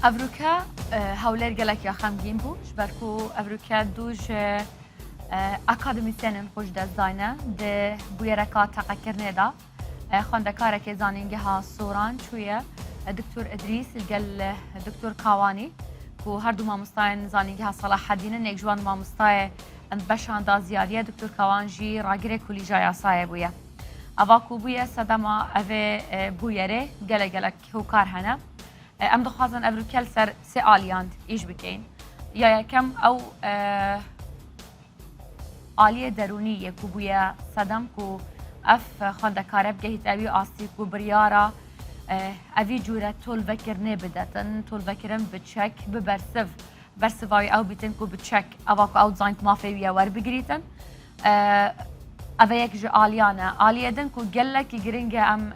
أفروكا هولير قالك يا خمجين بو شبركو أفروكا دوج أكاديميسيان خوش دزاينة ده بويركات تقكرني دا خاندكارك زانينجها سوران شوية دكتور إدريس قال دكتور كاواني كو هردو ما مستعين زانينجها صلاح الدين نيجوان ما مستعين بشان دا زيادية دكتور كاوانجي راجري كولي جايا صايا بويا أواكو بويا سدما أفي بويري قالك هو كارهنا ام دخوازن افروکل سر سه آلیاند ایش بکین یا یکم او آلیه درونیه کو بویا صدم کو اف خاندکاره بگهید اوی آسی کو بریارا اوی جوره طول وکر نبدتن طول وکرم بچک ببرسف برسفاوی او بیتن کو بچک اواکو او زانک مافیویا ور بگریتن اوه یک جو آلیانه آلیه دن کو گلک گرینگه ام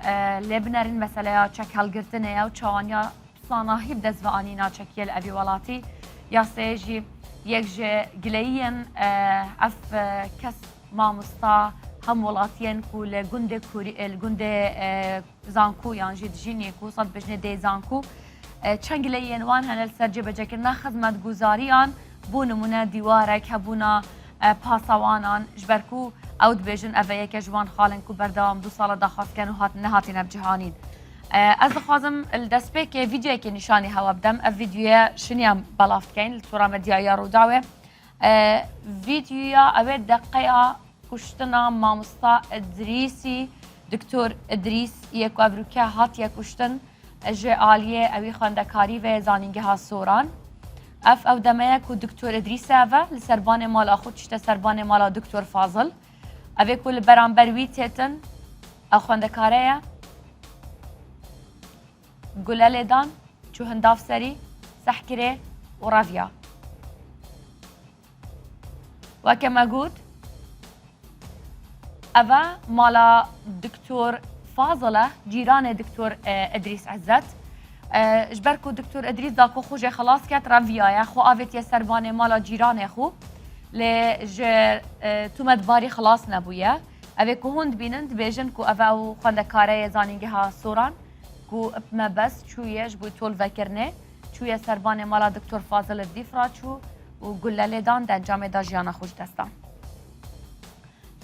لبنرین مثلا چک هلگرتنه یا چوانیا صناهي بدز وانينا تشكيل ابي ولاتي يا سيجي يجي جليين اف كس ما مستا هم ولاتين كول جند كوري الجند زانكو يعني جد جيني كو صد بجنه دي زانكو تشنجليين وان هنل سرجه بجكنا خدمت گزاريان بونمونه دیوارک هبونا پاسوانان جبركو اود بيجن افيك جوان خالن كو بردام 2 سال داخل كانوا هات نهاتنا بجهانين از خوازم الدسبیک ویدیویی که نشانی هوا بدم الفيديو شنيام بلافت كين الصورة مديا رو دعوة فيديو أبي دقيقة كشتنا مامستا إدريسي دكتور إدريس يكو أفروكا هات يكشتن جالية أبي خاندكاري و زانينجها سوران أو دمايا كو دكتور إدريس أفا لسربان مال أخو تشتا سربان مال دكتور فاضل أبي كل برانبروي تيتن أو خاندكارية گلالدان چو هنداف سری سحکره و رافیا و كما قلت أبا مالا دكتور فاضلة جيران دكتور إدريس عزت جبركو دكتور إدريس داكو خوجي خلاص كات رافيا يا خو آفت يسرباني مالا جيران يا خو لجر تومد باري خلاص نبويا أبيكو هند بينند بيجن كو أبا و خاندكاري زانينجها سوران كو ما بس شويش بو طول فكرني شويه سربان مالا دكتور فاضل الديفرا شو وقول لي دان انجام داجيانا خوش دستان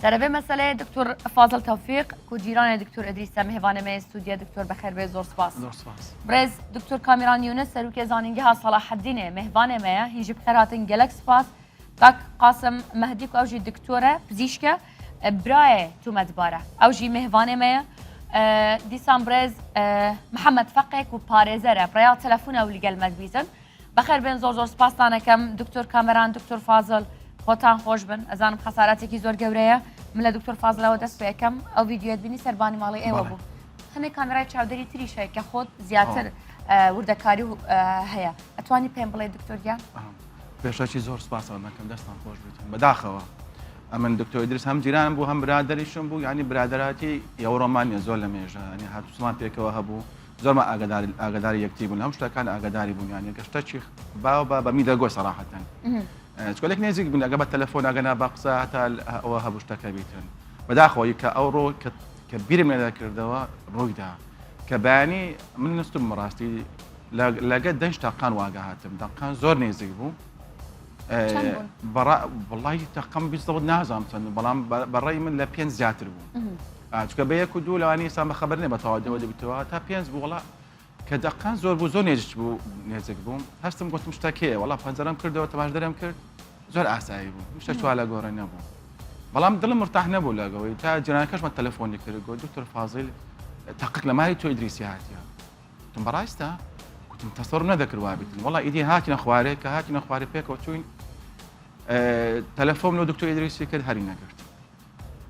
ترى مساله دكتور فاضل توفيق كو جيران دكتور ادريس مهوانه ما استوديو دكتور بخير بي زور سپاس برز دكتور كاميران يونس سروكي زانينجها صلاح الدين مهوانه ما هيجي بخيراتن جلك سپاس تاك قاسم مهدي كو اوجي دكتوره بزيشكه براي تو مدباره اوجي مهوانه ما ديسمبرز محمد فقيك وباريزر بريا تلفونه واللي قال مدبيزن بخير بين زور سپاس انا كم دكتور كاميران دكتور فاضل خوتان خوش بن ازان بخساراتي كي زور قوريه من دكتور فاضل ودس بكم او فيديوهات بني سرباني مالي ايوه بو هني كاميرا تشاودري تري شي كخود زياتر وردكاري هيا اتواني بين بلاي دكتور يا بيشاشي زور سپاس انا كم دستان خوش بيتم بداخوا أمن دكتور إدريس هم جيران بو هم برادريشون بو يعني برادراتي يورومانيا زول لميجا يعني هاتو سمان بيك وهبو زول ما أقداري يكتبون لهم شتا كان أقداري بو يعني كشتشيخ باو با ميدا جو صراحة تقول لك نيزيك من أقبل التلفون أقنا بقصة حتى وهبو شتا كبيتن بداخو يكا أورو كبير من ذاكر دوا رويدا كباني من نستم مراستي لقد دنش تاقان واقعاتم دقان زور نيزيك بو برا والله تقام بالضبط نازم مثلا بلام براي من لابين زياتر بو تكبيه كدول اني سام خبرني بتواجد ودي بتوا تا بينز بو والله كدقان زور بو زور نيجش بو نيزك بو هستم قلت مشتكي والله فنزرم كرد وتماش درم كرد زور اساي بو مشتكوا على غورنا بو بلام دل مرتاح نبو لا قوي تا جيرانكش ما التليفون يكرد دكتور فاضل تحقق لما تو ادريس يا تم برايستا كنت منتصر نذكر وابت والله ايدي هاكنا اخبارك هاكنا اخباري بيك وتوين تلفون لو دكتور إدريس كده هرينا قرت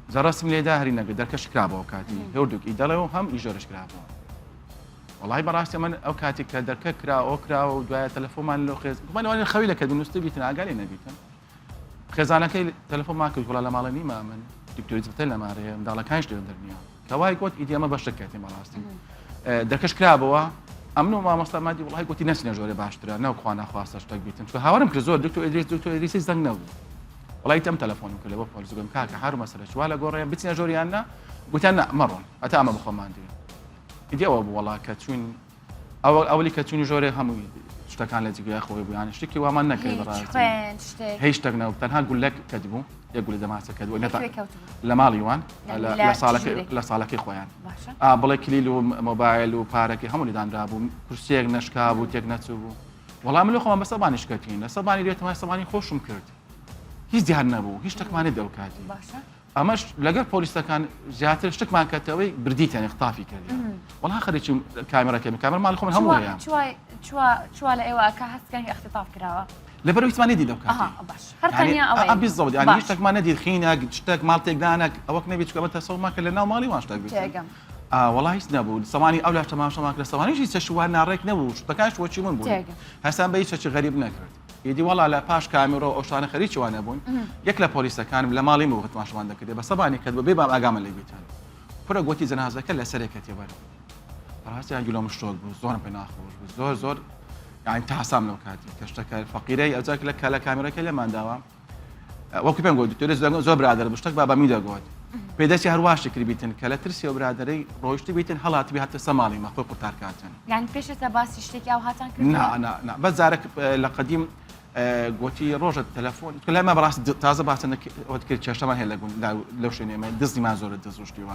زراسم لي ده هرينا قرت دركش كرابو كاتي هردوك إدلو هم يجورش كرابو والله براسي من أو كاتي كدرك كرا أو كرا ودواء تلفون من لو خز وانا خويله كده بالنسبة بيتنا عقالنا بيتنا خزانة كي تلفون معك والله لا مالني ما من دكتور إدريس بتلا ما ريه مدار كانش الدنيا كواي قلت إيدي ما بشكاتي براسي دركش كرابو امنو ما مصطفى مادي والله قلت نسنا جوري باشترا نو خوانا خواستش تقبيتن شو هاورم كزور دكتور ادريس زنگ نو والله تم تلفوني كله بقول زوجم كاكا حارو مسألة شو هلا قريه بتسنا جوري انا قلت انا مرون اتامه بخماندي يدي والله كاتشون اولي كاتشون جوري هم شتەکان لە جگوای خۆی بوویان شتێکی وامان نەکەی بەڕاستی شتێک هیچ شتێک نەبوو تەنها گولەک کەدبوو یە گولی دەماسە کەدبوو لەکوێ لە ماڵی وان لە لە ساڵەکەی خۆیان باشە بڵێ کلیل و مۆبایل و پارەکەی هەموو دانرا بوو کورسێک نەشکا بوو تێک نەچوو بوو وەڵام لە خۆمان بە سەبانی شکەتین لە سەبانی دێتەوە سەبانی خۆشم کرد هیچ دیار نەبوو هیچ شتێکمانێ دەو کاتی باشە ئەمەش لەگەر پۆلیسەکان زیاتر شتێکمان کەتەوەی بردیتەنی خطافی کردی وەڵا خەریکی کامێرەکەی کامێرە ماڵی خۆمن هەموو هەیە چوا لە ئێوە کە هەستکەنی اختطاف کراوە لەبەر هیچمان نەدی لەو کاتی باش هەرتەنیا ئەوەی بیزەوت ینی هیچ شتێکمان نەدی خینە شتێک ماڵ تێکدانێک ئەوەک نەبێت چکەمە تەسەڵمان کرد لە ناو ماڵی وان شتێک بێت تێگەم وڵا هیچ نەبوو سەمانی ئەو لاش تەماشەمان کرد سەوانیش هیچ شووان ناڕێک نەبوو شتەکانش وەچی من بوو هەستان بە هیچ شتێکی غەریب نەکرد ئیدی وەڵا لە پاش کامێرە ئەو شتانە خەریکی وان نەبوون یەک لە پۆلیسەکانم لە ماڵی بوو تەماشەمان دەکرد بە سەبانی کرد بێ بام ئاگامە لێ بیتان پڕە گوتی جەنازەکە لە سەرێکەتی بەر بەڕاستیان گوڵە مشتۆک بوو زۆرم پێ ناخۆش بوو زۆر یعنی تاسام لەو کاتی کە شتەکە فەقیرەی ئەوجاک لە کامێرەکە لێمان داوە وەکو پێم گوت دکتۆر زۆر برادر بشتێک بابەمی دەگوت پێدەستی هەرواشی کردی بیتن کە لە ترسی و برادەرەی ڕۆیشتی بیتن هەڵاتی هاتە سەماڵی مەخۆی قوتار کاتن یعنی پێشتە باسی شتێکی ئەو هاتان کرد نه بەس جارێک لە قەدیم گوتی ڕۆژە تەلەفۆن لەمە بەڕاستی تازە باسن کرد چێشتەمان هەیە لەو شوێنێمە دزیمان زۆرە دەزۆشتیوە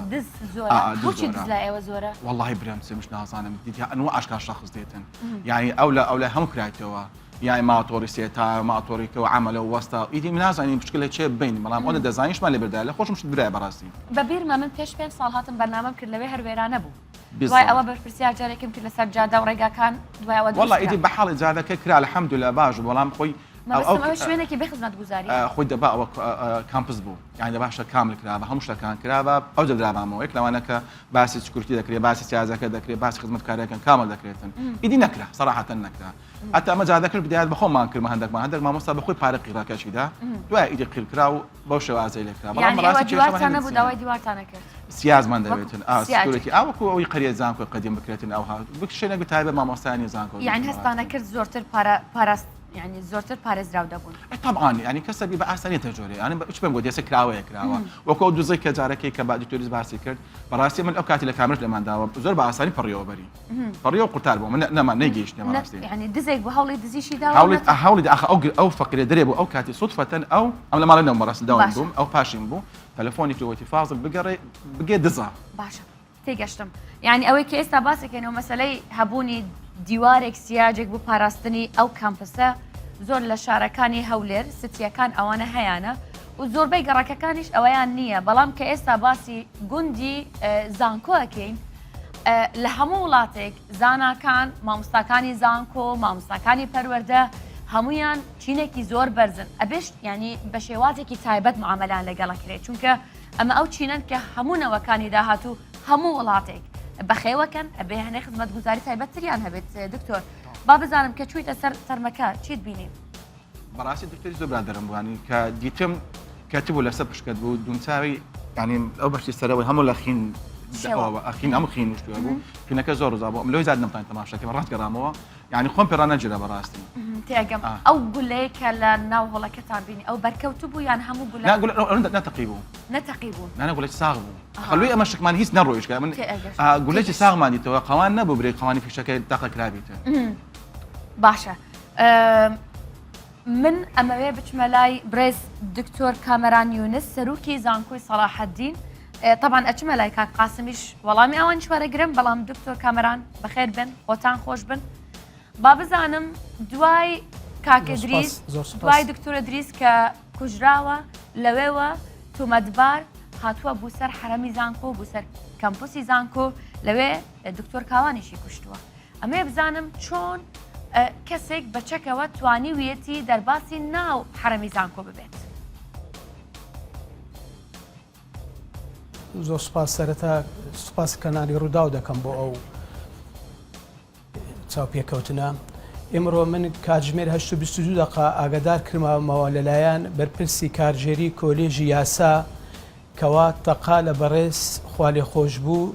ئێوە زۆرە وەڵی برام سێمش نازانم دیتی ئەنوە ئاشکا شخص دێتن یعنی ئەو لە هەموو کرایتەوە یعنی ماتۆری سێتا ماتۆریکەوە عملە وەستا ئیدی نازانین پشکل چێ بین بەڵام ئەوە دەزانیشمان لێ بردای لە خۆشم شت برای بەڕاستی بەبیرمە من پێش 5 ساڵ هاتم بەرنامەم کرد لەوێ هەروێرانە بوو دوای ئەوە بەرپرسیار جارێکم کرد لەسەر جادا و ڕێگاکان دوای ئەوە وەڵا ئیدی بە حاڵی جادەکە کرا الحەمدولillah باش بەڵام خۆی شوێنێکی بێ خزمەت گوزاری خۆی دەبا ئەوە کامپس بوو یعنی باشە کامل کراوە هەموو شتەکان کراوە ئەو دەدرابامەوە یەک لەوانەکە باسی چکورتی دەکرێت باسی سیازەکە دەکرێت باسی خزمەتکاریەکان کامل دەکرێتن ئیدی نەکرا سەراحەتەن نەکرا حتى ئەمە جادەکرد بدایات بەخۆمان کرد هەندێک مامۆستا بەخۆی پارە قیڕەکەشیدا دوای ئیدی قیرکرا و بەو شێوازەی لێکرا بەڵام ڕاستی دیوارتان نەبوو داوای دیوارتانە کرد سیازمان دەبێتن سکیورتی ئەوەکو ئەوی قەریە زانکۆ قەدیم بکرێتن ئەوها شوێنێک بتایبێت مامۆستایانی زانکۆ یعنی هەستانە کرد زۆرتر پاراست يعني زۆرتر پارێزراو دەبوون طبعا يعني کەسەبی بە ئاسانی تەجۆری يعني هیچ پێم گوت دیسە کراوەیە کراوە وەکو دوزەی کە جارەکەی کە با دکتۆریز باسی کرد بەڕاستی من ئەو کاتی لە کامرش لەمان داوە زۆر بە ئاسانی پەڕیەوە بەری پەڕیەوە قورتار بوو من نەمان نەیگەیشتنە بەڕاستی يعني دزێک بوو هەوڵی دزیشی داوە هەوڵی ئەو فەقیرە دەرێ بوو ئەو کاتی سودفەتەن ئەم لە ماڵە نەوە بەڕاستی داوام بووم ئەو پاشیم بوو تەلەفۆنی تووەتی فازڵ بگێ دزا باشە تێگەشتم يعني ئەوەی کە ئێستا باسێکێنەوە مەسەلەی هەبوونی دیوارێک سیاجێک بوو پاراستنی ئەو کامپسە زۆر لە شارەکانی هەولێر ستیەکان ئەوانە هەیەە و زۆربەی گەڕەکەکانیش ئەوەیان نییە بەڵام کە ئێستا باسی گوندی زانکۆەکەین لە هەموو وڵاتێک زاناکان مامۆستاکانی زانکۆ مامۆستاکانی پەروەردە هەمویان چینێکی زۆر بەرزن ئەبێش ینی بە شێوازێکی تایبەت معاملان لەگەڵەکرێت چونکە ئەمە ئەو چینەن کە هەموو نەوەکانی داهاتوو هەموو وڵاتێک بەخێوەکەن ئەبێ هەنێ خزمەت گوزاری تایبەتتریان هەبێت دکتۆر با بزانم کە چوویتە سەر تەرمەکە چیت بینی بەڕاستی دکتۆری زۆر برادرم بووانی کە دیتم کەتبوو لەسەر پشکەت بوو دومچاوی ینی ئەو بەشتی سەرەوەی هەموو لە خین ئەخین ئەم خین وشتووە بوو خینەکە زۆر زابوو ئەم لۆی زاد نەمتان تەماشاکە ڕاست گەڕامەوە یعنی خۆم پێڕان نەجرە بەڕاستی تێگەم ئەو گولەیە کە لە ناو هۆڵەکەتان بینی ئەو بەرکەوتو بوو یان هەموو گولە نەتەقی بوو نەتەقی بوو نانە گوڵێکی ساغ بوو خەلوی ئەمە شکمان هیچ نەڕۆیشکە من گولێکی ساغمان دیتەوە قەوان نەبوو برێ قەوانی فیشەکەی تاقە کرابیتە باشە من ئەمەوێ بچمە لای برێز دکتۆر کامەران یونس سەرروکی زانکۆی سەلاحەدین طبعا ئەچمە لای کاک قاسمیش وەڵامی ئەوان وەرەگرم بەڵام دکتۆر کامەران بەخێر بن خۆتان خۆش بن با بزانم دوای کاک ئیدریس دوای دکتۆر ئیدریس کە کوژراوە لەوێوە تۆمەتبار هاتووە بوو سەر حرەمی زانکۆ بوو سەر کەمپوسی زانکۆ لەوێ دکتۆر کاوانیشی کوشتووە ئەمێ بزانم چۆن کەسێک بە چەکەوە توانی ویەتی دەرباسی ناو حرەمی زانکۆ ببێت زۆر سوپاس سەرەتا سوپاس کەناری ڕووداو دەکەم بۆ ئەو چاوپێکەوتنە ئێمڕۆ من کاتژمێر 8:22 دقا ئاگادار کردمەوە لەلایەن بەرپرسی کارژێری کۆلێژی یاسا کەوا تەقا لە بەڕێز خوا لێ خۆش بوو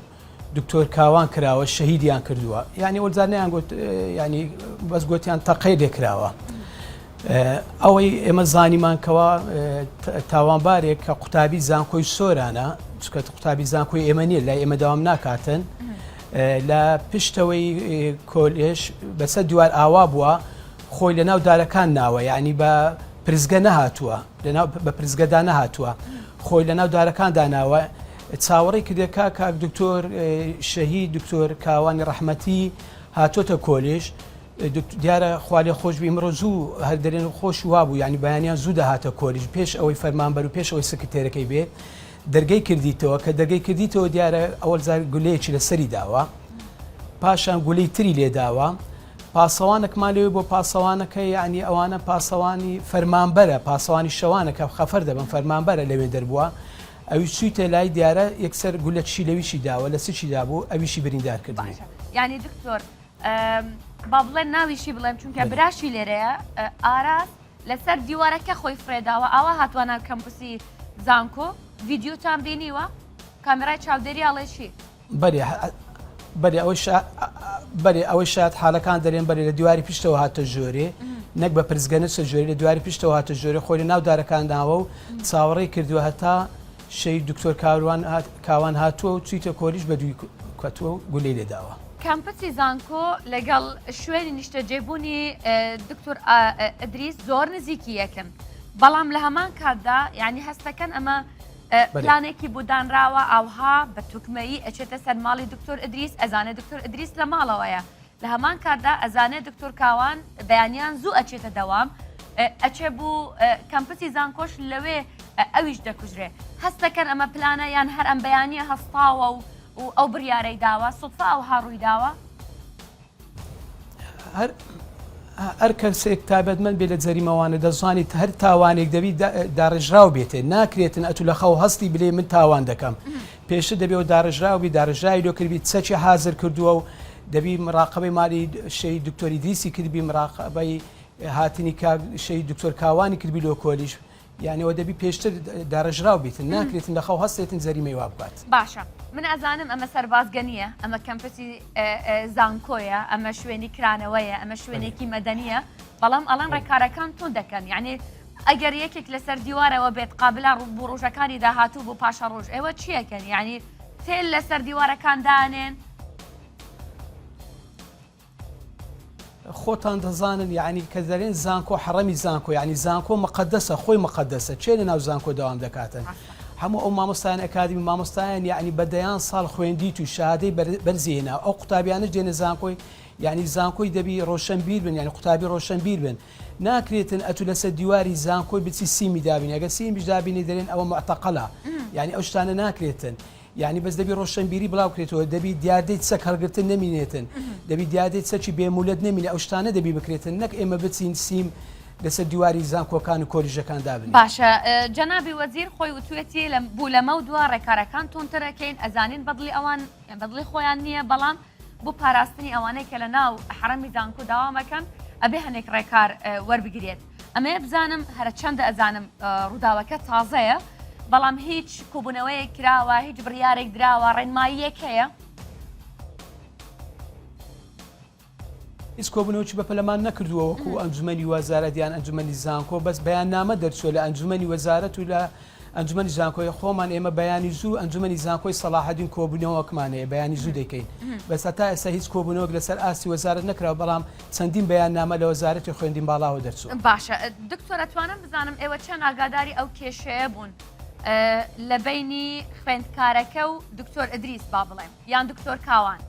دکتۆر کاوان کراوە شەهیدیان کردووە یعنی وەرزانیان گوت ینی بەس گوتیان تەقەی لێکراوە ئەوەی ئێمە زانیمانکەوە تاوانبارێک کە قوتابی زانکۆی سۆرانە چکە قوتابی زانکۆی ئێمە نیە لای ئێمە داوام ناکاتن لە پشتەوەی کۆلێژ بەسەر دیوار ئاوا بووە خۆی لە ناو دارەکان ناوە یعنی بە پرزگە نەهاتووە بە پرزگەدا نەهاتووە خۆی لە ناو دارەکاندا ناوە چاوەڕی کردێکا کاک دکتۆر شەهید دکتۆر کاوانی ڕەحمەتی هاتۆتە کۆلێژ دیارە خوالێ خۆشببی ئمڕۆ زوو هەردەرێن خۆش وابوو ینی بەیانیان زوو داهاتە کۆلیژ پێش ئەوەی فەرمانبەر و پێش ئەوەی سکرتێرەکەی بێ دەرگەی کردیتەوە کە دەرگەی کردیتەوە دیارە ئەوەل زار گولەیەکی لەسەری داوە پاشان گولەی تری لێداوە پاسەوانێکمان لێوێ بۆ پاسەوانەکە یعنی ئەوانە پاسەوانی فەرمانبەرە پاسەوانی شەوانەکە خەفەر دەبن فەرمانبەرە لەوێ دەربووە ئەوی چوویتە لای دیارە یەکسەر گولە چی لەویشی داوە لە سچی دابوو ئەویشی بریندار کردن یعنی دکتۆر با بڵێن ناویشی بڵێم چونکە براشی لێرەیە ئاراس لەسەر دیوارەکە خۆی فرێداوە ئەوە هاتوانە کەمپوسی زانکۆ ڤیددیۆتان بینیوە کامێرای چاودێری ئاڵێشی بەێ ئەوەی شاید حالەکان دەرێن بەرێ لە دیواری پشتەوە هاتە ژۆرێ نەک بە پرزگەنە سەژۆری لە دیواری پشتەوە هاتە ژۆرە خۆی لە ناو دارەکان داوە و چاوەڕێی کردووە هەتا شەی دکتۆر کاوان هاتووە و چیتە کۆلیژ بە دوی کەتووە و گولەی لێداوە کەمپسی زانکۆ لەگەڵ شوێنی نیشتەجێبوونی دکتۆر ئەدریس زۆر نزیکی یەکن بەڵام لە هەمان کاتدا یعنی هەستەکەن ئەمە پلانێکی بودانراوە ئەوها بە توکمەیی ئەچێتە سەر ماڵی دکتۆر ئەدریس ئەزانێ دکتۆر ئەدریس لە ماڵەوەیە لە هەمان کاتدا ئەزانێت دکتۆر کاوان بەیانیان زوو ئەچێتە دەوام ئەچێ بوو کەمپسی زانکۆش لەوێ ئەویش دەکوژرێ هەستەکەن ئەمە پلانە یان هەر ئەم بەیانیە هەستاوە و ئەو بڕیارەی داوە سوتفا ئەو هاڕووی داوە هەر کەسێک تایبەتمەند بێ لە جەریمەوانە دەزانیت هەر تاوانێک دەبی داڕژراو بێتێ ناکرێتن ئەتو لە خەو هەستی بلێ من تاوان دەکەم پێشتر دەبێەوە داڕژراوی داڕژاوی لۆ کردبی چەکی حازر کردووە و دەبی مراقبەی مالی شەی دکتۆری دیسی کردبی مراقبەی هاتنی شەی دکتۆر کاوانی کردبی لۆ کۆلیژ یانەوە دەبی پێشتر داڕژراو بیتن ناکرێتن لە خەو هەستێتن جەریمەی وا بکات باشە من ئەزانم ئەمە سەربازگە نییە ئەمە کەمپسی زانکۆیە ئەمە شوێنی کرانەوەیە ئەمە شوێنێکی مەدەنیە بەڵام ئەڵەن ڕێکارەکان تۆ دەکەن یعنی ئەگەر یەکێک لەسەر دیوارەوە بێت قابلە بۆ ڕۆژەکانی داهاتوو بۆ پاشە ڕۆژ ئێوە چیەکەن یعنی تێل لەسەر دیوارەکان دانێن خۆتان دەزانن یعنی کە دەرێن زانکۆ حڕەمی زانکۆ یعنی زانکۆ مقدسە خۆی مقدسە چێ لە ناو زانکۆ داوام دەکاتن هەموو ئەو مامۆستایان ئەکادمی مامۆستایان یعنی بەدەیان ساڵ خوێندیت و شادەی بەرزێنا ئەو قوتابیانش دێنە زانکۆی یعنی زانکۆی دەبی ڕۆشنبیر بن یعنی قوتابی ڕۆشنبیر بن ناکرێتن ئەتو لەسەر دیواری زانکۆی بچی سیمی دابین ئەگە سیمیش دابینی دەرێن ئەوە معتەقەڵە یعنی ئەو شتانە ناکرێتن یعنی بەس دەبی ڕۆشنبیری بڵاو کرێتەوە دەبی دیاردەی چەک هەڵگرتن نەمینێتن دەبی دیاردەی چەکی بێمولەت نەمینێ ئەو شتانە دەبی بکرێتن نەک ئێمە بچین سیم لەسەر دیواری زانکۆکان و کۆلیژەکان دابن باشە جەنابی وەزیر خۆی وتوێتی بوو لەمە و دووە ڕێکارەکان تۆنتەرەکەین ئەزانین بەدڵی ئەوان بەدڵی خۆیان نییە بەڵام بۆ پاراستنی ئەوانەی کە لە ناو حرەمی زانکۆ داوامەکەن ئەبێ هەنێک ڕێکار وەربگرێت ئەمەیە بزانم هەرە چەندە ئەزانم ڕووداوەکە تازەیە بەڵام هیچ کۆبوونەوەیەک کراوە هیچ بڕیارێک درراوە ڕێنماییەک هەیە هیچ کۆبوونەوەی بەپەلەمان نەکردووە وەکو ئەنجومەنی وەزارەت یان ئەنجومەنی زانکۆ بەس بەیاننامە دەرچووە لە ئەنجومەنی وەزارەت و لە ئەنجومەنی زانکۆی خۆمان ئێمە بەیانی زوو ئەنجومەنی زانکۆی سەلاحەدین کۆبوونەوەکمانەیە بەیانی زوو دەکەین بەس هەتا ئێستا هیچ کۆبوونەوەک لەسەر ئاسی وەزارەت نەکراوە بەڵام چەندین بەیاننامە لە وەزارەتی خوێندین باڵاوە دەرچوو باشە دکتۆر ئەتوانم بزانم ئێوە چەند ئاگاداری ئەو کێشەیە بوون لە بینی خوێندکارەکە و دکتۆر ئەدریس با بڵێم یان دکتۆر کاوان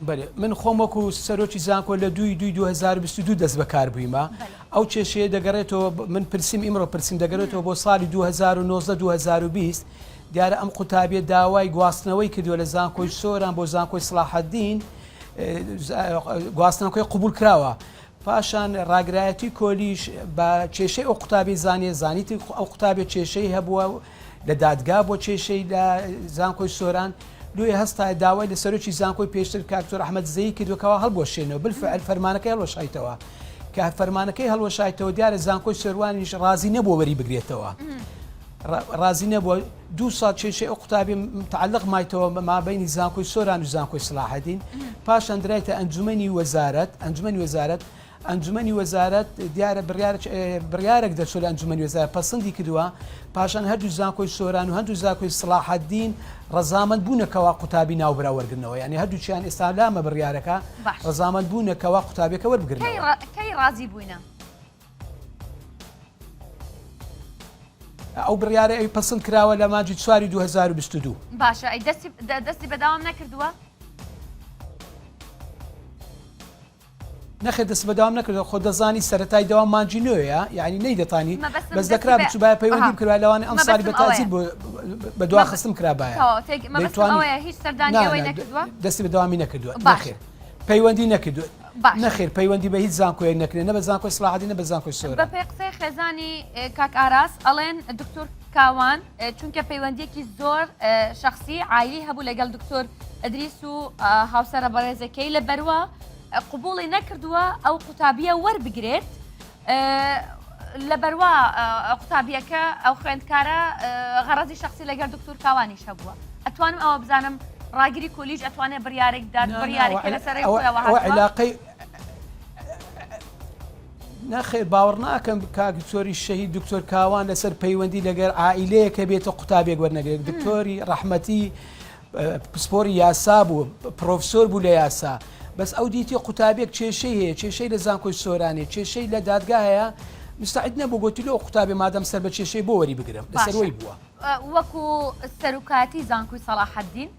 بەێ من خۆمەکو سەرۆکی زانکۆ لە 2022 دەست بەکار بوویمە ئەو کێشەیە دەگەڕێتەوە من پرسیم ئیمڕۆ پرسیم دەگەڕێتەوە بۆ ساڵی 2019-2020 دیارە ئەم قوتابیە داوای گواستنەوەی کردووە لە زانکۆی سۆران بۆ زانکۆی سلاحەدین گواستنەکەی قبول کراوە پاشان ڕاگرایەتی کۆلیژ بە کێشەی ئەو قوتابی زانیتی ئەو قوتابێ کێشەی هەبووە لە دادگا بۆ کێشەی لە زانکۆی سۆران دوێ هەستا داوای لە سەرۆکی زانکۆی پێشتر کاکتۆر ئەحمەد زەیی کردوەکەوە هەڵبۆشێنەوە بالفعل فەرمانەکەی هەڵوەشایتەوە کە فەرمانەکەی هەڵوەشایتەوە دیارە زانکۆی سێروانیش ڕازی نەبووە وەری بگرێتەوە ڕازی نەبووە 2 ساڵ کێشەی ئەو قوتابی متعلق مایتەوە مابینی زانکۆی سۆران و زانکۆی سلاحەدین پاشان درایتە ئەنجومەنی وەزارەت ئەنجومەنی وەزارەت دیارە بڕیارێک دەچۆ لە ئەنجومەنی وەزارەت پەسەندی کردووە پاشان هەردوو زانکۆی سۆران و هەندوو زانکۆی سڵاحەدین ڕەزامەند بوونەکەوا قوتابی ناوبرا وەرگرنەوە یعنی هەردووچیان ئێستا لامە بڕیارەکە ڕەزامەند بوونەکەوا قوتابیەکە وەربگرنەوە. کەی ڕازی بووینە؟ ئەو بڕیارە ئەوی پەسەند کراوە لە مانجی 4 2022. باشە ئەی دەستی بەداوام نەکردووە؟ نەخێ دەست بەداوام نەکردەوە خۆ دەزانی سەرەتای داوام مانجی نوێیە یعنی نەیدەتانی بەس دەکرا بچوبای پەیوەندیم کردووە لەوانێ ئەم ساڵی بە تازیر بە دواخستم کرابایە هیچ سەردانیەوەی نەکردووە دەستی بەداوامی نەکردووە نەخێر پەیوەندی نەکردووە نەخێر پەیوەندی بە هیچ زانکۆیەک نەکرێت نە بە زانکۆی سڵاحەدین نە بە زانکۆی سۆران. بە پێی قسەی خێزانی کاک ئاراس ئەڵێن دکتۆر کاوان چونکە پەیوەندیەکی زۆر شخصی عایلی هەبوو لەگەڵ دکتۆر ئەدریس و هاوسەرە بەڕێزەکەی لە بەروە قبوڵی نەکردووە ئەو قوتابیە وەربگرێت لە بەروە قوتابیەکە ئەو خوێندکارە غەڕەزی شخصی لەگەر دکتۆر کاوانیش هەبووە. ئەتوانم ئەوە بزانم ڕاگیری کۆلیژ ئەتوانێت بڕیارێک داد بڕیارێکی لەسەر علاقەی نەخێر باوەڕ ناکەم کاکتۆری شەهید دکتۆر کاوان لەسەر پەیوەندی لەگەر عائیلەیەکە بێتە قوتابێک وەرنەگرێت دکتۆری ڕەحمەتی پسپۆری یاسا بوو پرۆفسۆر بوو لە یاسا بەس ئەو دیتی قوتابێک کێشەی هەیە کێشەی لە زانکۆی سۆرانێ کێشەی لە دادگا هەیە مستعد نەبوو گوتی لەو قوتابێ مادەم سەر بە کێشەی بۆ وەری بگرم لەسەرەوەی بووە وەکو سەرۆکاتی زانکۆی سەلاحەدین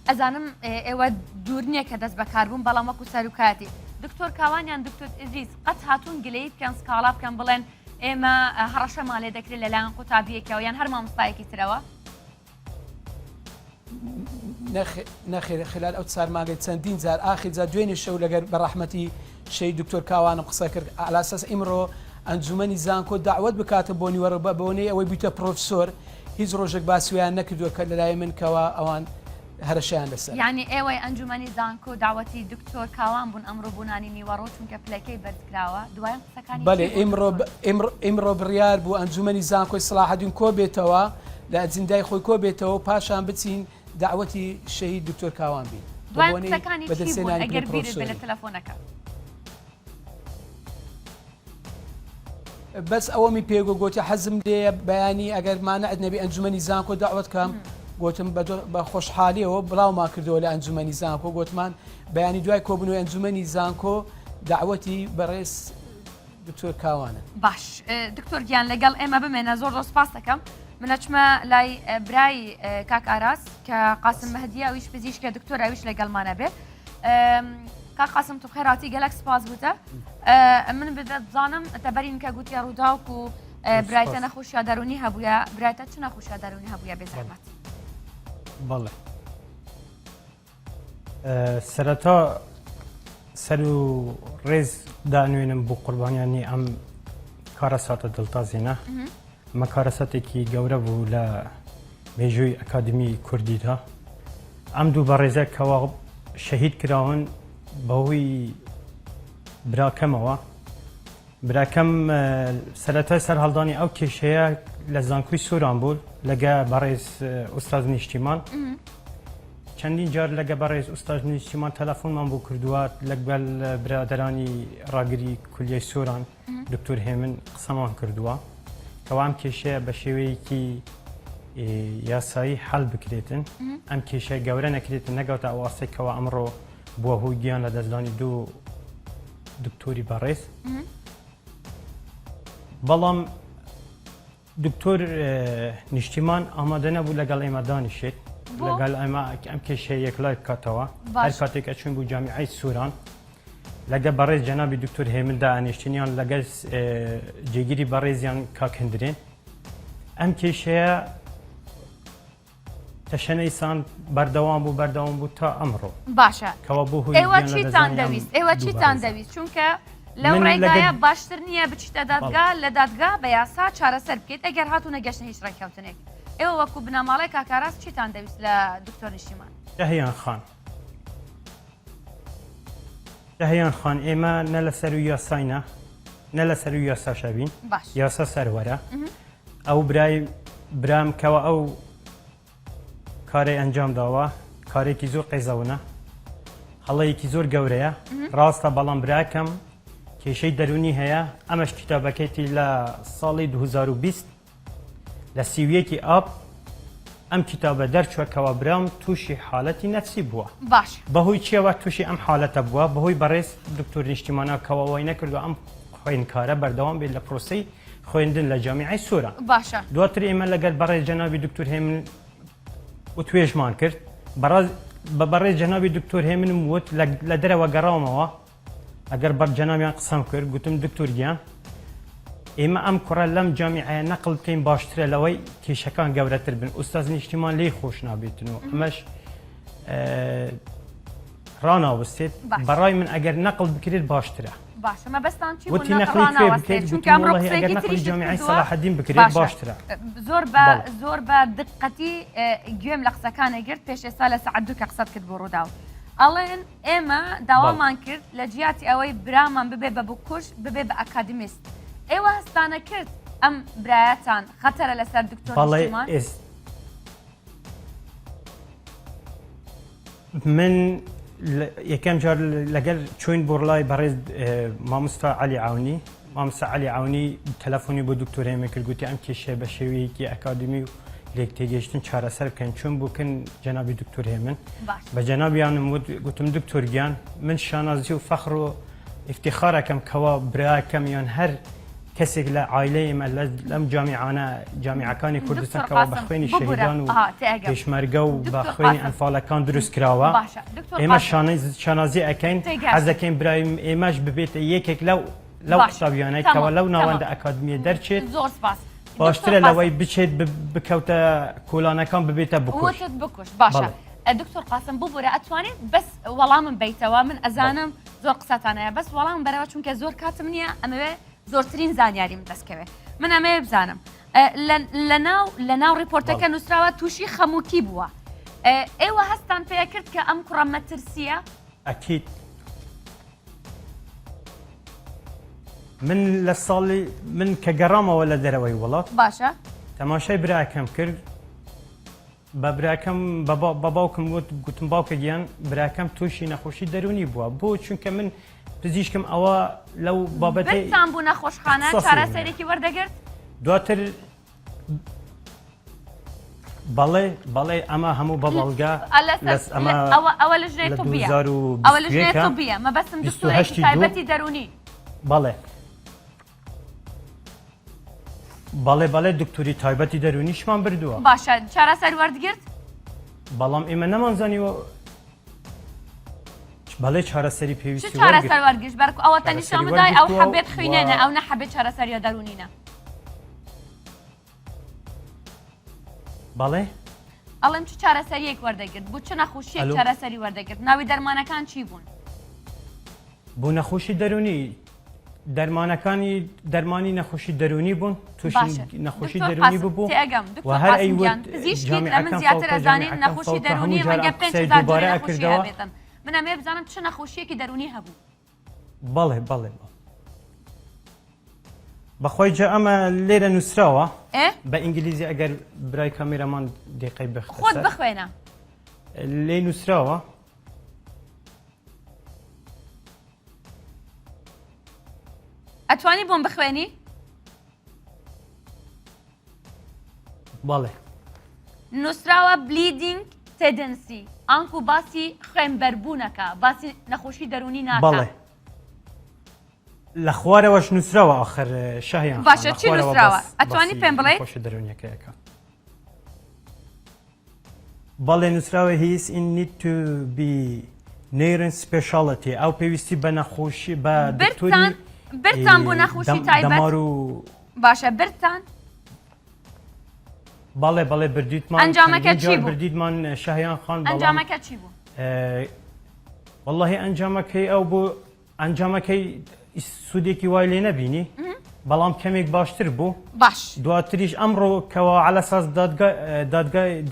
ئەزانم ئێوە دوور نییە کە دەست بەکاربوون بەڵام وەکو سەرۆکاتی دکتۆر کاوانیان دکتۆر ئیدریس قەت هاتوون گلەیی بکەن سکاڵا بکەن بڵێن ئێمە هەڕەشەمان لێ دەکرێت لەلایەن قوتابیەکەوە یان هەر مامۆستایەکی ترەوە نەخێر خلال ئەو سارماگەی چەندین جار ئاخر جار دوێنێ شەو لەگەر بە ڕەحمەتی شەهید دکتۆر کاوانم قسە کرد ئالاساس ئیمڕۆ ئەنجومەنی زانکۆ داوت بکاتە بۆنی وەرە بۆنەی ئەوەی بیتە پرۆفسۆر هیچ ڕۆژێک باسویان نەکردووە کە لەلای من کەوا ئەوان هەرشیان لەسەر یعنی ئێوەی ئەنجومەنی زانکۆ داوەتی دکتۆر کاوان بوون ئەمڕۆ بوونانی نیوەڕۆ چونکە پلەکەی بەردکراوە دوایان قسەکانی بەڵێ ئیمڕۆ بڕیار بوو ئەنجومەنی زانکۆی سڵاحەدین کۆ بێتەوە لە ئەجندای خۆی کۆ بێتەوە پاشان بچین داوەتی شەهید دکتۆر کاوان بین دوایان قسەکانی چی بوون ئەگەر بیرت بێ لە تەلەفۆنەکە بەس ئەوەمی پێگو گوتی حەزم لێ بەیانی ئەگەرمانە ئەدنەبی ئەنجومەنی زانکۆ داوەت کەم گوتم بە خۆشحالیەوە بڵاوما کردەوە لە ئەنجومەنی زانکۆ گوتمان بەیانی دوای کۆبنەوەی ئەنجومەنی زانکۆ داوەتی بەڕێز دکتۆر کاوانە. باش دکتۆر گیان لەگەڵ ئێمە بمێنە زۆر سپاس دەکەم منە چمە لای برای کاک ئاراس کە قاسم مەهدیە ئەویش پزیشکە دکتۆر ئەویش لەگەڵمانە بێت کاک قاسم تو خێراتی گەلک سپاس بووتە من بزانم تەبەرین کە گوتیە ڕووداوک و برایتە نەخۆشیە دەرونی هەبووە برایتە چ نەخۆشیە دەرونی هەبووە بێزەحمەت. بەڵێ سەرەتا سەر و ڕێز دانوێنم بۆ قوربانیانی ئەم کارەساتە دڵتازینە ئەمە کارەساتێکی گەورە بوو لە مێژووی ئەکادمی کوردیدا ئەم دوو بە ڕێزە کەوا شەهید کراون بەهۆی براکەمەوە براکەم سەرەتای سەر هەڵدانی ئەو کێشەیە لە زانکۆی سۆران بوو لەگە بەڕێز ئوستاز نیشتیمان چەندین جار لەگە بەڕێز ئوستاز نیشتیمان تەلەفۆنمان بۆ کردووە لەگەڵ برادەرانی ڕاگری کولیای سۆران دکتۆر هێمن قسەمان کردووە کەوا ئەم کێشەیە بە شێوەیەکی یاسایی حەڵ بکرێتن ئەم کێشە گەورە نەکرێتن نەگەوتە ئەو ئاستێکەوە ئەمڕۆ بووە هۆی گیان لە دەستدانی دوو دکتۆری بەڕێز بەڵام دکتۆر نیشتیمان ئامادە نەبوو لەگەڵ ئێمە دانیشێت لەگەڵ ئەمە ئەم کێشەیە یەکلای بکاتەوە هەر کاتێک ئەچوون بوو جامیعەی سووران لەگە بەڕێز جەنابی دکتۆر هێمندا ئەنیشتنیان لەگەڵ جێگیری بەڕێزیان کاکەندرێن ئەم کێشەیە تەشەنەیسان بەردەوام بوو تا ئەمڕۆ باشە کەوا بۆ هۆی ئێوە چیتان دەویست ئێوە چیتان دەویست چونکە لەو ڕێگایە باشتر نییە بچیتە دادگا لە دادگا بە یاسا چارەسەر بکەیت ئەگەر هاتوونە گەشتە هیچ ڕێککەوتنێک ئێوە وەکو بنەماڵی کاکاراس چیتان دەویست لە دکتۆر نیشتیمان دەهەیان خان ئێمە نە لە سەر و یاساینە نە لە سەر و یاساشەبین یاسا سەروەرە ئەو برام کەوە ئەو کارەی ئەنجام داوە کارێکی زۆر قەیزەونە هەڵەیەکی زۆر گەورەیە ڕاستە بەڵام براکەم کێشەی دەرونی هەیە ئەمەش کتابەکەیتی لە ساڵی 2020 لە سیویەکی ئاب ئەم کتابە دەرچووەکەوە برام تووشی حالەتی نەفسی بووە باش بەهۆی چیەوە تووشی ئەم حالەتە بووە بەهۆی بەڕێز دکتۆر نیشتیمانە کەوەوەی نەکردو ئەم خوێندکارە بەردەوام بێت لە پرۆسی خوێندن لە جامیعەی سوورە باشە دواتر ئێمە لەگەر بەڕێز جەنابی دکتۆر هێمن و توێژمان کرد بە بەڕێز جەنابی دکتۆر هێمنم وت لە دەرەوە گەڕاومەوە ئەگەر بەر جەنابیان قسەم کرد گوتم دکتۆر گیان ئێمە ئەم کوڕە لەم جامیعەیە نەقڵ بکەین باشترە لەوەی کێشەکان گەورەتر بن ئوستاز نیشتیمان لێی خۆش نابێتن و ئەمەش ڕاناوەستێت بەڕای من ئەگەر نەقڵ بکرێت باشترە باشە مەبەستان چی وتی نەقڵی کوێ بکەیت چونکە ئەگەر نەقڵی جامیعەی سەلاحەدین بکرێت باشترە زۆر بە دقەتی گوێم لە قسەکانە گرت پێش ئێستا لە سەعات دوو کە قسەت کرد بۆ ڕووداو ئەڵێن ئێمە داوامان کرد لە جیاتی ئەوەی برامان ببێ بە بکوش ببێ بە ئەکادمیست ئێوە هەستانە کرد ئەم برایەتان خەتەرە لەسەر دکتۆر نیشتیمان من یەکەم جار لەگەر چوین بۆڕڵای بەڕێز مامۆستا عەلی عاونی مامۆستا عەلی عاونی تەلەفۆنی بۆ دکتۆر هێمن کرد گوتی ئەم کێشەیە بە شێوەیەکی ئەکادمی و لێک تێگەیشتن چارەسەر بکەن چۆن بووکن جەنابی دکتۆر هێمن بە جەنابیانم گوتم دکتۆر گیان من شانازی و فەخر و افتخارەکەم کەوا برایەکەم یان هەر کەسێک لە عایلەی ئێمە لەم جامیعەکانی کوردستانەوە بە خوێنی شەهیدان و پێشمەرگە و بە خوێنی ئەنفاڵەکان دروست کراوە ئێمە شانازی ئەەکەین حەز دەکەین برایم ئێمەش ببێتە یەکێک لەو قساویانەی کەەوە لەو ناوەندە ئەکادمیە دەرچێت باشترە لەوەی بچێت بکەوتە کۆلانەکان ببێتە بکوش باشە دکتۆر قاسم ببوورە ئەتوانێت بەس وەڵامم بیتەوە من ئەزانم زۆر قسەتانەیە بەس وەڵام بەرەوە چونکە زۆر کاتم نییە ئەمەوێ زۆرترین زانیاریم دەستکەوێت من ئەمەیە بزانم لە ناو ڕیپۆرتەکە نووسراوە تووشی خەموکی بووە ئێوە هەستان پێ کرد کە ئەم کوڕە مەترسیە ئەکید من لە ساڵی من کە گەڕامەوە لە دەرەوەی وڵات باشە تەماشای براکەم کرد بە براکەم بە باوکم گوتم باوکە گیان براکەم تووشی نەخۆشی دەرونی بووە بۆ چونکە من پزیشکم ئەوە لەو بابەتی بتان بوو نەخۆشخانە چارەسەرێکی وەردەگرت دواتر بەڵێ ئەمە هەموو بەڵگا ئەوە لە ژنەی طبیە ئەوە لە ژنەی طبیە مەبەستم دکتۆرێکی تایبەتی دەرونی بەڵێ دکتۆری تایبەتی دەرونیشمان بردووە باشە چارەسەر وەردەگرت بەڵام ئێمە نەمانزانیوە بەڵێ چارەسەری پێویستی چارەسەر وەرگشت بەرک ئەوە تەنیشان بدای ئەو حەبێت خوێنێنە ئەو نەحەبێت چارەسەریە دەرونینە بەڵێ ئەڵێم چ چارەسەریەک وەردەگرت بوو چ نەخۆشیەک چارەسەری وەردەگرت ناوی دەرمانەکان چی بوون بوو نەخۆشی دەرونی دەرمانی نەخۆشی دەرونی بوون تووشی نەخۆشی دەرونی ببوو و هەر ئەیوت پزیشکیت لە من زیاتر ئەزانین نەخۆشی دەرونی ڕەنگە 5,000 جۆرە نەخۆشی هەبێتن من ئەمێ بزانم چ نەخۆشیەکی دەرونی هەبوو بەڵێ بەخۆی جا ئەمە لێرە نووسراوە بە ئینگلیزی ئەگەر برای کامێرەمان دقەی بخوێنە خۆت بخوێنە لێ نووسراوە ئەتوانی بۆم بخوێنی؟ بەڵێ نووسراوە بلیدینگ تێدنسی ئانکو باسی خوێنبەربوونەکە باسی نەخۆشی دەرونی ناکە بەڵێ لە خوارەوەش نووسراوە ئاخر شاهیان باشە چی نووسراوە؟ ئەتوانی پێم بڵێیت؟ نەخۆشی دەرونیەکەیەکە بەڵێ نووسراوە هیچ in need to be near speciality ئەو پێویستی بە نەخۆشی بە دکتۆری برتان بۆ نەخۆشی تایبەت باشە برتان بەڵێ بردیتمان ئەنجامەکە چی بوو؟ بردیتمان شاهیان خان ئەنجامەکە چی بوو؟ واللهی ئەنجامەکەی ئەو بوو ئەنجامەکەی سوودێکی وای لێ نەبینی بەڵام کەمێک باشتر بوو باش دواتریش ئەمڕۆ کەوا على ساس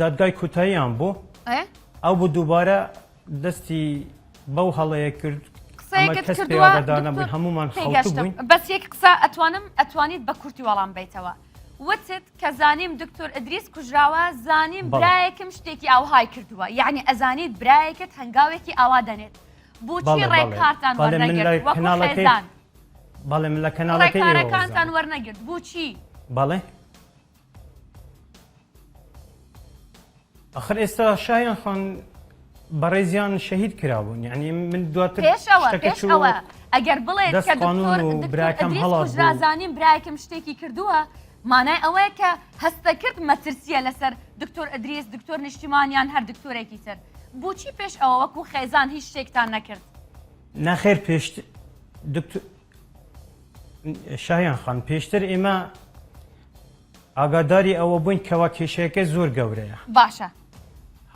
دادگای کوتاییان بوو ئەو بوو دووبارە دەستی بەو هەڵەیە کرد بەدانەبوون هەمومان خەڵتو بووین بەس یەک قسە ئەتوانیت بە کورتی وەڵام بیتەوە وتت کە زانیم دکتۆر ئەدریس کوژراوە زانیم برایەکم شتێکی ئاوهای کردووە یعنی ئەزانیت برایەکت هەنگاوێکی ئاوا دەنێت بۆچی ڕێکارتان وەردەگرت وەکو خێزان بەڵێ من لە کەناڵەکەی ڕێکارەکانتان وەرنەگرت بۆچی؟ بەڵێ ئەخر ئێستا شایان خان بەڕێزیان شەهید کرابوون یعنی من دواتر پێشەوە ئەگەر بڵێت کە دکتۆرزانین برایەکەم شتێکی کردووە مانای ئەوەیە کە هەستە کرد مەترسیە لەسەر دکتۆر ئەدریس دکتۆر نیشتیمانیان هەر دکتۆرێکی تر بۆچی پێش ئەوە وەکو خێزان هیچ شتێکتان نەکرد؟ نەخێر پێشت شایان خان پێشتر ئێمە ئاگاداری ئەوە بووین کەوا کێشەیەەکە زۆر گەورەیە باشە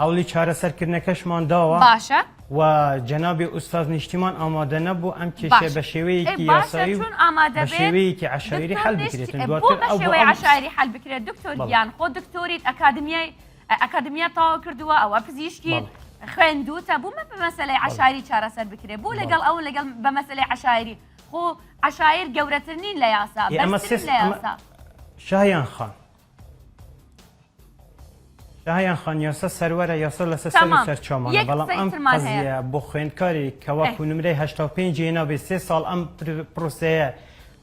هەوڵی چارەسەرکردنەکەشمان داوە باشە و جەنابی ئوستاز نیشتیمان ئامادە نەبوو ئەم کێشە بە شێوەیەکی یاسایی و بە شێوەیەکی عشایری هەڵ بکرێتن دواتر بە شێوەی عشایری هەڵ بکرێت دکتۆریان خۆ دکتۆریت ئەکادمیە تاوا کردووە ئەوە پزیشکی خوێندوتە بوومە بە مەسەلەی عشایری چارەسەر بکرێت بۆ لەگەڵ ئەو لەگەڵ بە مەسەلەی عشایری خۆ عشایر گەورەتر نین لە یاسا بەرزترین لە یاسا شایان خان شایان خان یاسا سەروەرە یاسا لەسەر سەرچۆمانە بەڵام ئەم قەزیە بۆ خوێندکاری کەواکو نمرەی 85 جێنابێ 3 ساڵ ئەم پرۆسەیە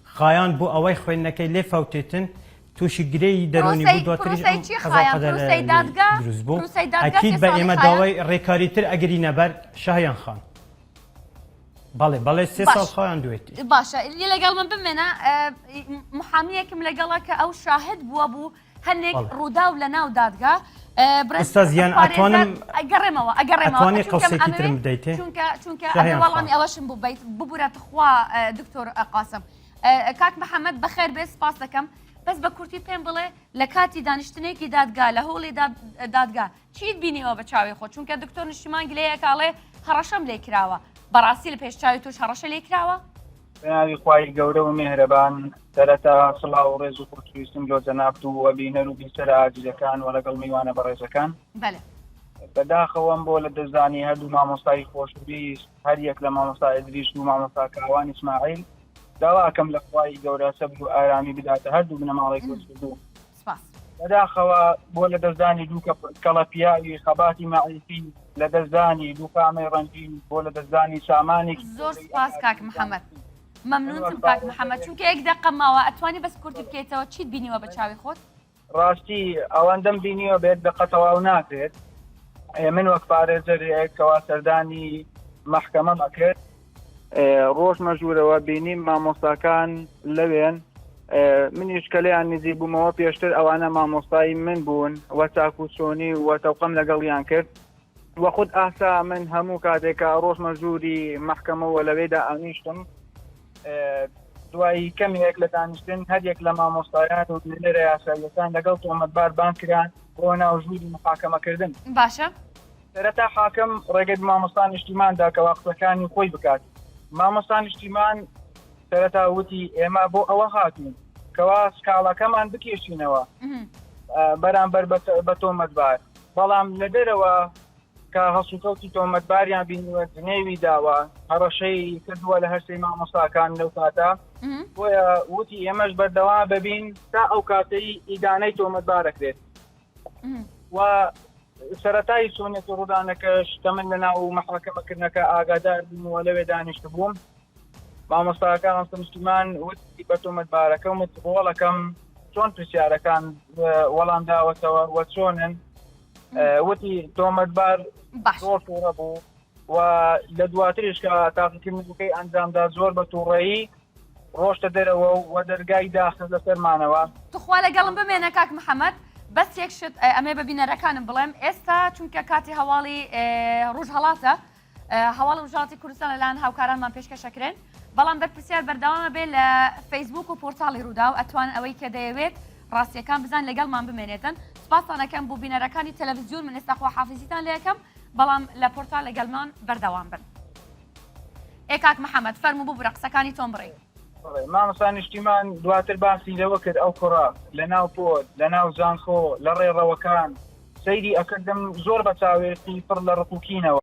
خایان بۆ ئەوەی خوێندنەکەی لێ فەوتێتن تووشی گرەی دەرونی بوو دواتریش دروست بوو ئەکید بە ئێمە داوای ڕێکاریتر ئەگرینە بەر شایان خان بەڵێ 3 ساڵ خۆیان دوێتی باشە لەگەڵ من بمێنە محامیەکم لەگەڵە کە ئەو شاهد بووە بوو هەندێک ڕوودا و لە ناو دادگا ئستازیان ئەتوانم ئەگەڕێمەوە قەسێکی ترم بدەیتێ چونکە وەڵامی ئەوەشم بوو ببورێت خوا دکتۆر قاسم کاک محەممەد بەخێر بێ سپاس دەکەم بەس بە کورتی پێم بڵێ لە کاتی دانیشتنێکی دادگا لە هۆڵی دادگا چیت بینیەوە بە چاوی خۆ چونکە دکتۆر نیشتیمان گلەیە کاڵێ هەڕەشەم لێ کراوە بەڕاستی لە پێشچاوی توش هەڕەشە لێ کراوە بەناوی خوای گەورە و میهرەبان سەرەتا سڵاو و ڕێز و خۆشویستم بۆ جەناب و وەبینەر و بیسەر ئاجزەکان و لەگەڵ میوانە بەڕێزەکان بەداخەوەم بۆ لە دەزانی هەردوو مامۆستای خۆشویست هەر یەک لە مامۆستا ئەدریس و مامۆستا کاوان ئیسماعیل داواکەم لە خوای گەورە سەبر و ئارامی بداتە هەردوو بنەماڵی کۆچکردوو بەداخەوە بۆ لە دەستدانی دوو کەڵە پیاوی خەباتی مەعریفی لە دەستدانی دوو کامەی ڕەنگین بۆ لە دەستدانی سامانێکی زۆر سپاس کاک محەممەد مەمنونتم کاک محەممەد چونکە یەک دەقە ماوە ئەتوانی بەس کورتی بکەیتەوە چیت بینیوە بە چاوی خۆت ڕاستی ئەوەندەم بینیوە بێت دەقەتەواو ناکرێت من وەک پارێزەرێکەوە سەردانی مەحکەمە مەکرد ڕۆژ مەژوورەوە بینیم مامۆستاکان لەوێن منیش کە لێیان نزیک بوومەوە پێشتر ئەوانە مامۆستایی من بوون وە چاکوچۆنی و تەوقەم لەگەڵیان کرد وە خود ئاسا من هەموو کاتێکە ڕۆژ مەژووری مەحکەمەوە لەوێدا ئەنیشتم دوایی کەمێک لە دانیشتن هەرێک لە مامۆستایان و لێرە یاساییەکان لەگەڵ تۆمەتبار بان کران بۆ ناوژووری محاکەمەکردن باشە سەرەتا حاکم ڕێگەی مامۆستا نیشتیماندا کە واقفەکانی خۆی بکات مامۆستا نیشتیمان سەرەتا وتی ئێمە بۆ ئەوە هاتوون کەوا سکاڵەکەمان بکێشینەوە بەرامبەر بە تۆمەتبار بەڵام لە دەرەوە کە هەسوکەوتی تۆمەتباریان بینیوە جنێوی داوە هەڕەشەی کردووە لە هەرسەی مامۆستاکان لەو کاتە بۆیە وتی ئێمەش بەردەوام ببین تا ئەو کاتەی ئیدانەی تۆمەتبارەکرێت و سەرەتای سۆنێت و ڕوودانەکەش تەمەن لە ناو محاکەمەکردنەکە ئاگادار بوومەوە لەوێ دانیشت بووم مامۆستاکان نیشتیمان وتی بە تۆمەتبارەکە و متبۆڵەکەم چۆن پرسیارەکان وەڵام داوەتەوە وە چۆنن وتی تۆمەتبار زۆر تووڕە بوو و لە دواتریش کە تاقیکردنەکەی ئەنجامدا زۆر بە تووڕەیی ڕۆشتە دەرەوە و دەرگای داخست لەسەرمانەوە توخوا لەگەڵم بمێنە کاک محەممەد بەس یەکشت ئەمێ بە بینەرەکانم بڵێم ئێستا چونکە کاتی هەواڵی ڕۆژ هەڵاتە هەواڵ وژاتی کوردستان لەلایەن هاوکارانمان پێشکەشەکرێن بەڵام بەرپرسیار بەردەوامە بێ لە فەیسبوک و پۆرتاڵی ڕوودا و ئەتوان ئەوەی کە دەیەوێت ڕاستیەکان بزان لەگەڵمان بمێنێتن سپاسانەکەم بۆ بینەرەکانی تەلەڤیزیۆن من ئێستا خواحافیزیتان لێ یەکەم بەڵام لە پۆرتال لەگەڵمان بەردەوام بن کاک محەممەد فەرموو بوو بڕە قسەکانی تۆم بڕێ مامۆستا نیشتیمان دواتر باسی لەوە کرد ئەو کوڕە لە ناو پۆت لە ناو زانخۆ لە ڕێڕەوەکان سەیری ئەکردم زۆر بە چاوێتی پڕ لە ڕقوکینەوە